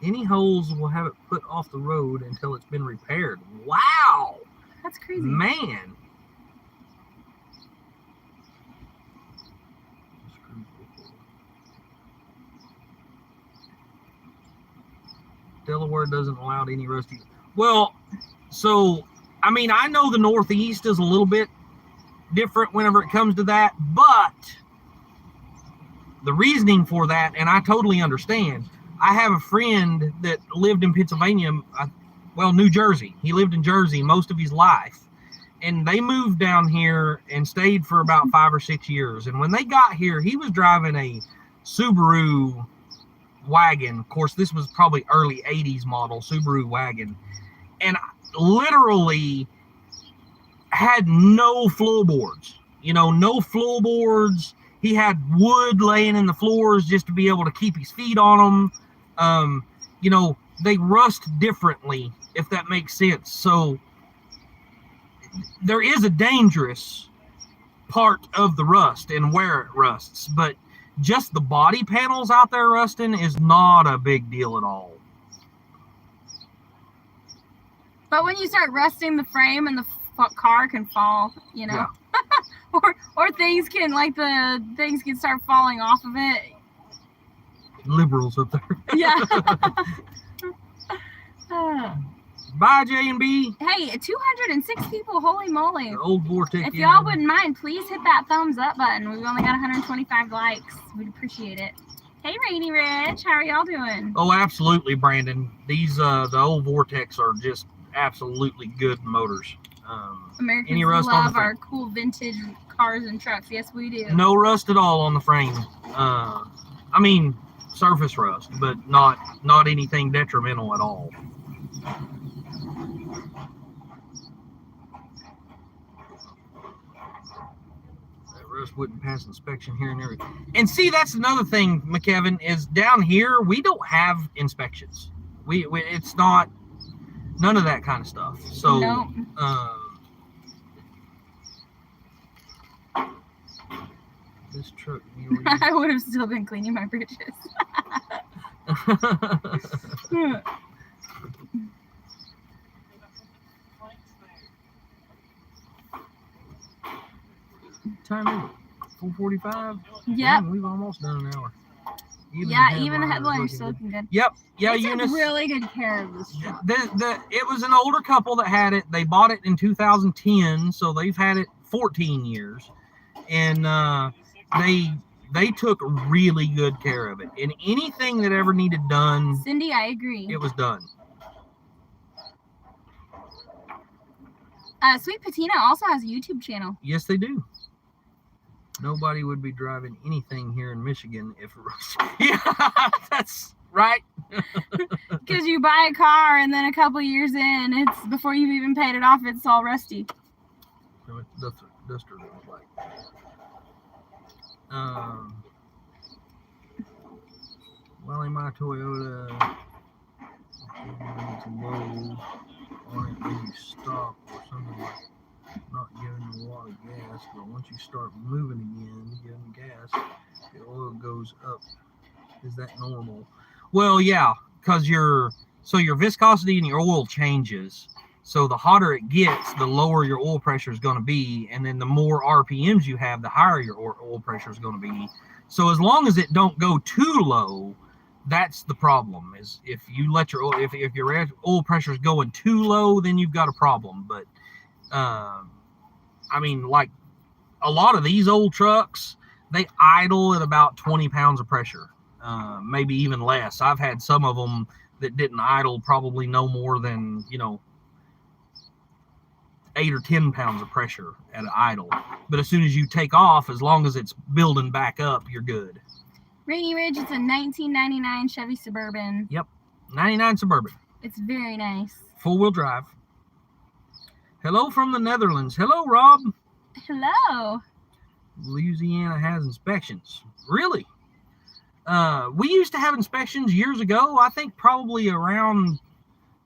Any holes will have it put off the road until it's been repaired. Wow. That's crazy. Man. Delaware doesn't allow any rusty. Well, so, I know the Northeast is a little bit different whenever it comes to that, but the reasoning for that, and I totally understand. I have a friend that lived in Pennsylvania, New Jersey. He lived in Jersey most of his life. And they moved down here and stayed for about 5 or 6 years. And when they got here, he was driving a Subaru wagon. Of course, this was probably early 80s model Subaru wagon. And literally had no floorboards. No floorboards. He had wood laying in the floors just to be able to keep his feet on them. They rust differently, if that makes sense. So there is a dangerous part of the rust and where it rusts, but just the body panels out there rusting is not a big deal at all. But when you start rusting the frame and the car can fall, Yeah. or things can start falling off of it. Liberals up there. Yeah. Bye, J&B. Hey, 206 people, holy moly. The old Vortex. If y'all wouldn't mind, please hit that thumbs up button. We've only got 125 likes. We'd appreciate it. Hey, Rainy Rich, how are y'all doing? Oh, absolutely, Brandon. These the old Vortex are just absolutely good motors. Americans love our cool vintage cars and trucks. Yes, we do. No rust at all on the frame. Surface rust, but not anything detrimental at all. That rust wouldn't pass inspection here and there. And see, that's another thing, McKevin, is down here we don't have inspections. We it's not none of that kind of stuff. So no. This truck. I would have still been cleaning my bridges. Time is it? 4:45? Yep. We've almost done an hour. Even the headliner's still looking good. Yep. Yeah, they Eunice. took really good care of this truck. It was an older couple that had it. They bought it in 2010, so they've had it 14 years. And they took really good care of it. And anything that ever needed done, Cindy, I agree. it was done. Sweet Patina also has a YouTube channel. Yes, they do. Nobody would be driving anything here in Michigan if it was. Yeah, that's right. Because you buy a car and then a couple years in, it's before you've even paid it off, it's all rusty. That's what Duster looks like. My Toyota needs a Lowe on it when you stop or something like not giving you a lot of gas, but once you start moving again, giving gas, the oil goes up Is that normal? Well, yeah, because your viscosity in your oil changes. So the hotter it gets, the lower your oil pressure is going to be, and then the more RPMs you have, the higher your oil pressure is going to be. So as long as it don't go too low, that's the problem. Is if you let your oil, if your oil pressure is going too low, then you've got a problem. But I mean, like a lot of these old trucks, they idle at about 20 pounds of pressure, maybe even less. I've had some of them that didn't idle probably no more than 8 or 10 pounds of pressure at an idle. But as soon as you take off, as long as it's building back up, you're good. Rainy Ridge, it's a 1999 Chevy Suburban. Yep, 99 Suburban. It's very nice. 4-wheel drive. Hello from the Netherlands. Hello, Rob. Hello. Louisiana has inspections. Really? We used to have inspections years ago. I think probably around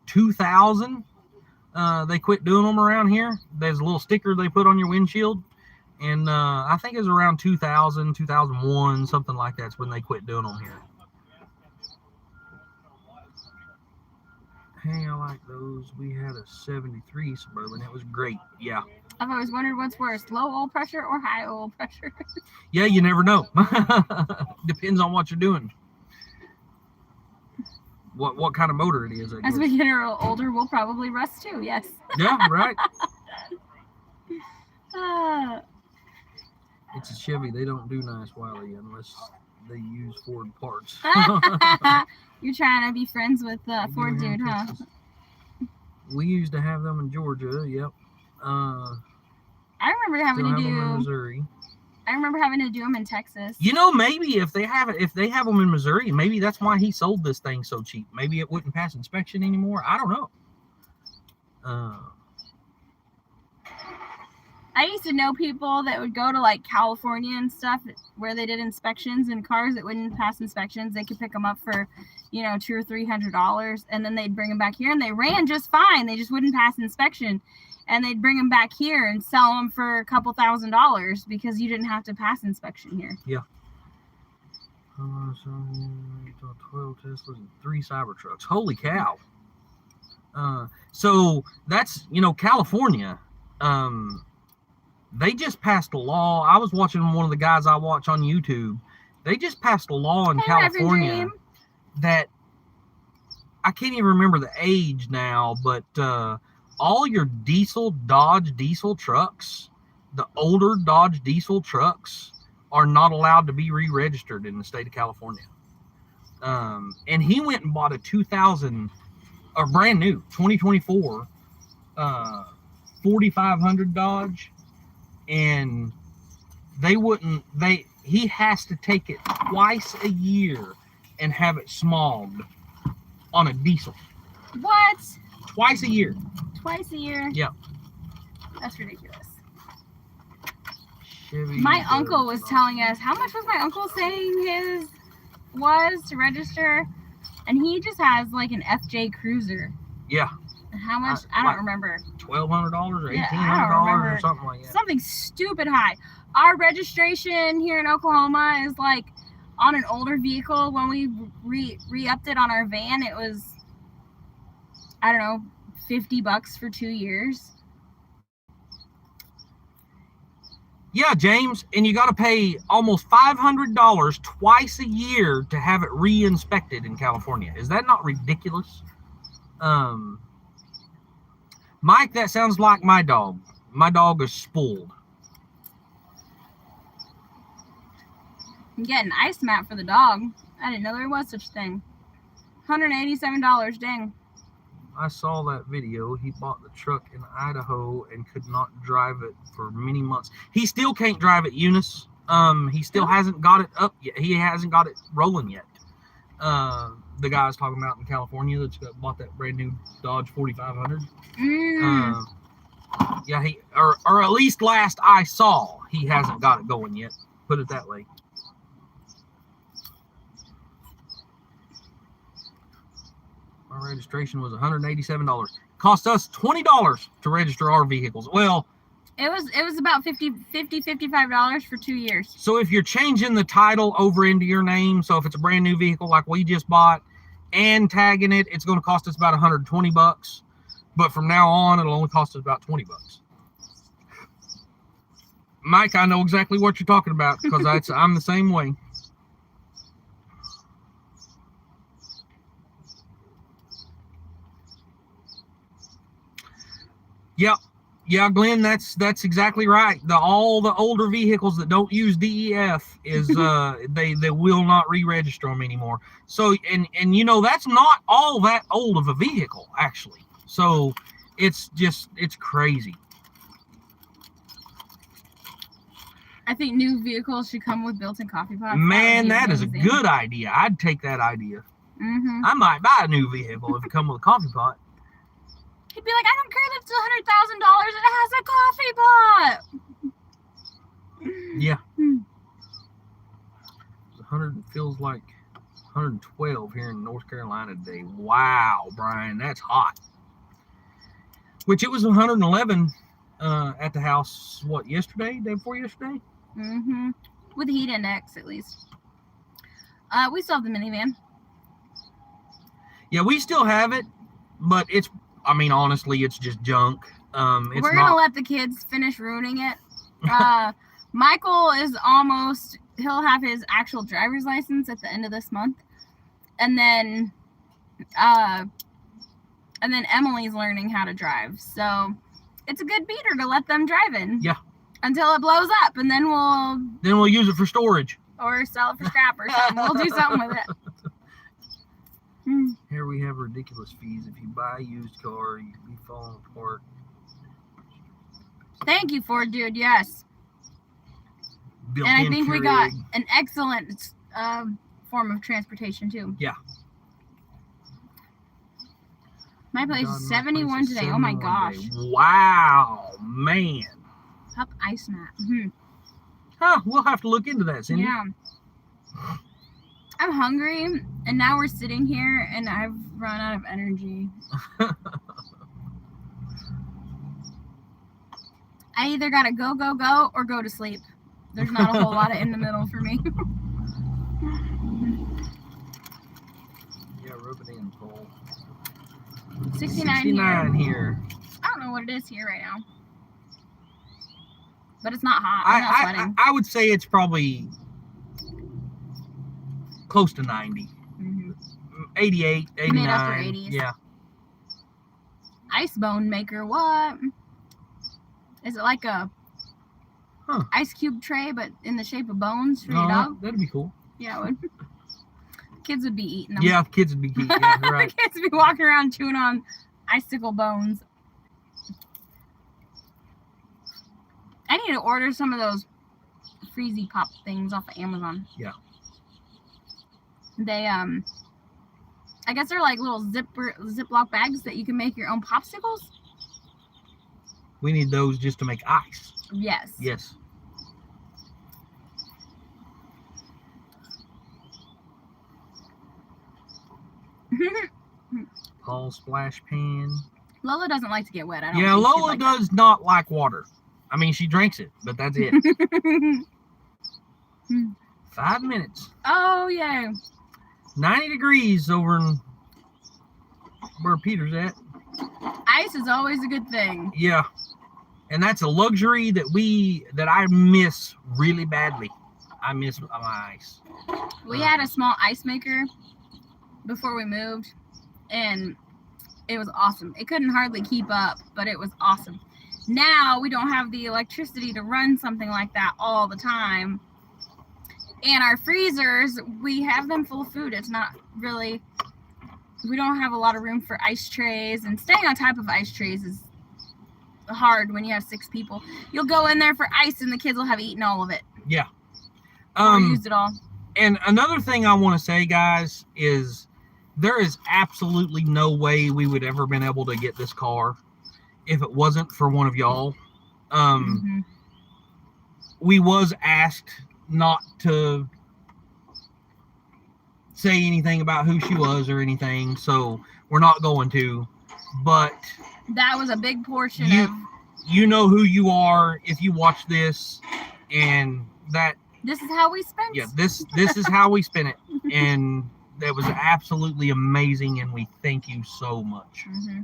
2000. They quit doing them around here. There's a little sticker they put on your windshield. And I think it was around 2000, 2001, something like that's when they quit doing them here. Hey, I like those. We had a 73 Suburban. It was great. Yeah. I've always wondered what's worse, low oil pressure or high oil pressure. Yeah, you never know. Depends on what you're doing. What kind of motor it is, I guess. As we get older, we'll probably rust too, yes. Yeah, right. It's a Chevy. They don't do nice, Wiley, unless they use Ford parts. You're trying to be friends with Ford dude, huh? We used to have them in Georgia. Yep. I remember having to do them in Missouri. I remember having to do them in Texas. Maybe if they have them in Missouri, maybe that's why he sold this thing so cheap. Maybe it wouldn't pass inspection anymore. I don't know. I used to know people that would go to like California and stuff where they did inspections in cars that wouldn't pass inspections. They could pick them up for, $200 or $300, and then they'd bring them back here and they ran just fine. They just wouldn't pass inspection, and they'd bring them back here and sell them for a couple $1,000s because you didn't have to pass inspection here. Yeah. 12 Teslas and 3 Cybertrucks. Holy cow. So that's, California. They just passed a law. I was watching one of the guys I watch on YouTube. They just passed a law in California that I can't even remember the age now, but all your Dodge diesel trucks, the older Dodge diesel trucks, are not allowed to be re-registered in the state of California. And he went and bought a brand new 2024 4500 Dodge. And he has to take it twice a year and have it smogged on a diesel. What? Twice a year. Twice a year? Yeah. That's ridiculous. Chevy my uncle was telling us, how much was my uncle saying his was to register? And he just has like an FJ Cruiser. Yeah. How much? I don't remember. $1,200 or $1,800 or something like that. Something stupid high. Our registration here in Oklahoma is like on an older vehicle. When we re-upped it on our van, it was, I don't know, $50 for 2 years. Yeah, James, and you got to pay almost $500 twice a year to have it re-inspected in California. Is that not ridiculous? Mike, that sounds like my dog. My dog is spoiled. I'm getting an ice mat for the dog. I didn't know there was such a thing. $187, dang. I saw that video. He bought the truck in Idaho and could not drive it for many months. He still can't drive it, Eunice. He still hasn't got it up yet. He hasn't got it rolling yet. The guy I was talking about in California that's bought that brand new Dodge 4500. Yeah, he or at least last I saw, he hasn't got it going yet. Put it that way. Our registration was $187. Cost us $20 to register our vehicles. Well, It was about $55 for 2 years. So if you're changing the title over into your name, so if it's a brand new vehicle like we just bought and tagging it, it's going to cost us about $120. But from now on, it'll only cost us about $20. Mike, I know exactly what you're talking about because I'm the same way. Yep. Yeah, Glenn, that's exactly right. All the older vehicles that don't use DEF is they will not re-register them anymore. So and you know that's not all that old of a vehicle actually. So it's crazy. I think new vehicles should come with built-in coffee pots. Man, that is a good idea. I'd take that idea. Mm-hmm. I might buy a new vehicle if it comes with a coffee pot. He'd be like, I don't care if it's $100,000. It has a coffee pot. Yeah. 100 feels like 112 here in North Carolina today. Wow, Brian, that's hot. Which it was 111 at the house. What, yesterday? Day before yesterday? Mm-hmm. With the heat index, at least. We still have the minivan. Yeah, we still have it, but it's. I mean, honestly, it's just junk. We're gonna let the kids finish ruining it. Michael is almost. He'll have his actual driver's license at the end of this month, and then Emily's learning how to drive. So it's a good beater to let them drive in. Yeah. Until it blows up, and then we'll use it for storage or sell it for scrap or something. We'll do something with it. Here we have ridiculous fees. If you buy a used car, you'd be falling apart. Thank you, Ford dude. Yes. Built and I think we got an excellent form of transportation too. Yeah. My place is 71 today. Oh my gosh. Wow, man. Pup ice mat. Mm-hmm. Huh, we'll have to look into that, Cindy. Yeah. I'm hungry, and now we're sitting here, and I've run out of energy. I either gotta go, or go to sleep. There's not a whole lot of in the middle for me. Yeah, rub it in, Paul. 69 here. I don't know what it is here right now. But it's not hot. I'm not sweating. I would say it's probably close to 90. Mm-hmm. 88, 89. Mid upper 80s. Yeah. Ice bone maker, what? Is it like a ice cube tray, but in the shape of bones for your dog? That'd be cool. Yeah, it would. Kids would be eating them. Yeah, kids would be eating them. Yeah, right. Kids would be walking around chewing on icicle bones. I need to order some of those freezy pop things off of Amazon. Yeah. They I guess they're like little Ziploc bags that you can make your own popsicles. We need those just to make ice. Yes. Yes. Paul's splash pan. Lola doesn't like to get wet. I don't. Yeah, Lola does not like water. I mean, she drinks it, but that's it. 5 minutes. Oh, yeah. 90 degrees over in where Peter's at. Ice is always a good thing. Yeah. And that's a luxury that I miss really badly. I miss my ice. We had a small ice maker before we moved, and it was awesome. It couldn't hardly keep up, but it was awesome. Now we don't have the electricity to run something like that all the time. And our freezers, we have them full of food. It's not really, we don't have a lot of room for ice trays, and staying on top of ice trays is hard when you have 6 people. You'll go in there for ice and the kids will have eaten all of it. Yeah. Or used it all. And another thing I want to say, guys, is there is absolutely no way we would ever been able to get this car if it wasn't for one of y'all. We was asked not to say anything about who she was or anything, so we're not going to. But that was a big portion you know who you are if you watch this, and that this is how we spent. Yeah, this is how we spent it, and that was absolutely amazing, and we thank you so much. Mm-hmm.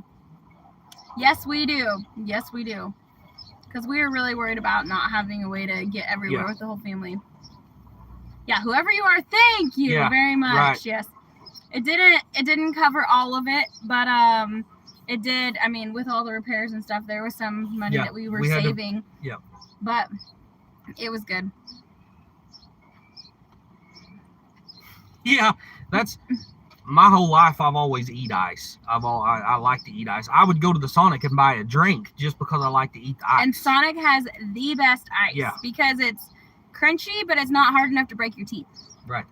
Yes, we do. Yes, we do. Because we were really worried about not having a way to get everywhere with the whole family. Yeah, whoever you are, thank you very much. Right. Yes, it didn't cover all of it, but it did. I mean, with all the repairs and stuff, there was some money that we were saving. But it was good. Yeah, that's my whole life. I've always eat ice. I like to eat ice. I would go to the Sonic and buy a drink just because I like to eat the ice. And Sonic has the best ice because it's crunchy, but it's not hard enough to break your teeth. Right.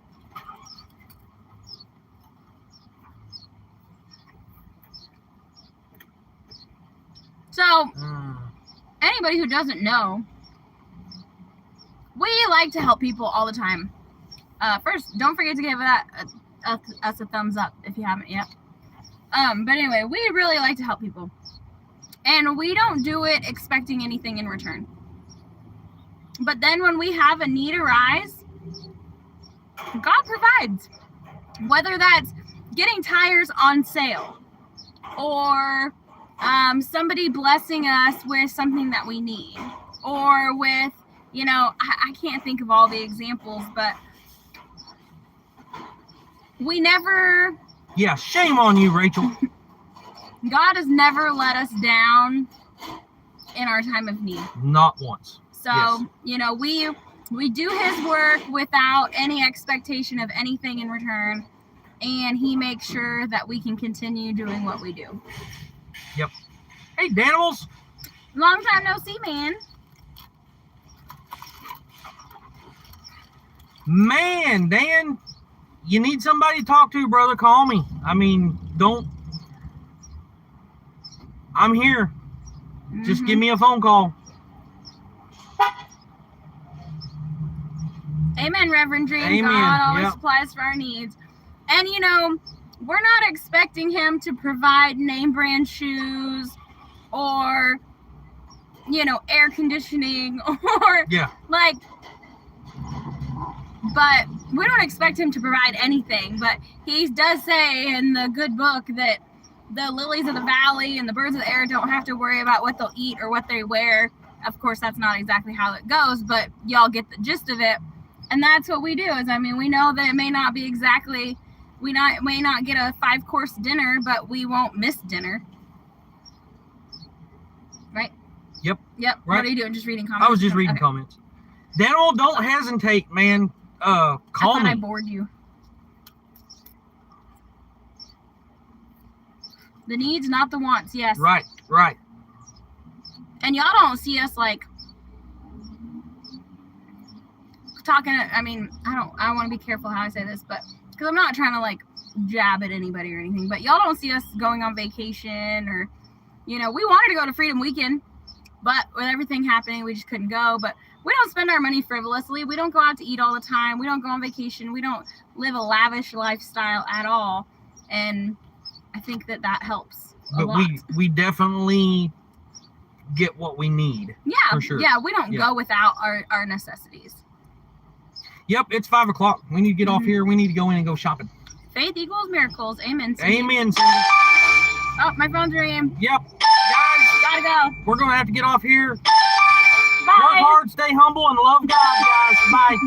So, anybody who doesn't know, we like to help people all the time. First, don't forget to give us a thumbs up if you haven't yet. But anyway, we really like to help people. And we don't do it expecting anything in return. But then when we have a need arise, God provides. Whether that's getting tires on sale or somebody blessing us with something that we need, or with, I can't think of all the examples, but we never... Yeah, shame on you, Rachel. God has never let us down in our time of need. Not once. So, we do his work without any expectation of anything in return, and he makes sure that we can continue doing what we do. Yep. Hey, Danimals. Long time no see, man. Man, Dan, you need somebody to talk to, brother. Call me. I mean, I'm here. Just give me a phone call. Amen, Reverend Dream. Amen. God always supplies for our needs. And, we're not expecting him to provide name brand shoes or, air conditioning or but we don't expect him to provide anything. But he does say in the good book that the lilies of the valley and the birds of the air don't have to worry about what they'll eat or what they wear. Of course, that's not exactly how it goes, but y'all get the gist of it. And that's what we do. We know that it may not be exactly, may not get a 5-course dinner, but we won't miss dinner. Right? Yep. Right. What are you doing? Just reading comments? I was just reading comments. Daniel, don't hesitate, man. Call me. I bored you. The needs, not the wants. Yes. Right. And y'all don't see us talking. I want to be careful how I say this, but because I'm not trying to jab at anybody or anything, but y'all don't see us going on vacation or, we wanted to go to Freedom Weekend, but with everything happening, we just couldn't go. But we don't spend our money frivolously. We don't go out to eat all the time. We don't go on vacation. We don't live a lavish lifestyle at all. And I think that helps a lot. we definitely get what we need. Yeah, for sure. Yeah, we don't go without our necessities. Yep, it's 5:00. We need to get off here. We need to go in and go shopping. Faith equals miracles. Amen, Cindy. Amen, Cindy. Oh, my phone's ringing. Yep. Guys, gotta go. We're going to have to get off here. Bye. Work hard, stay humble, and love God, guys. Bye.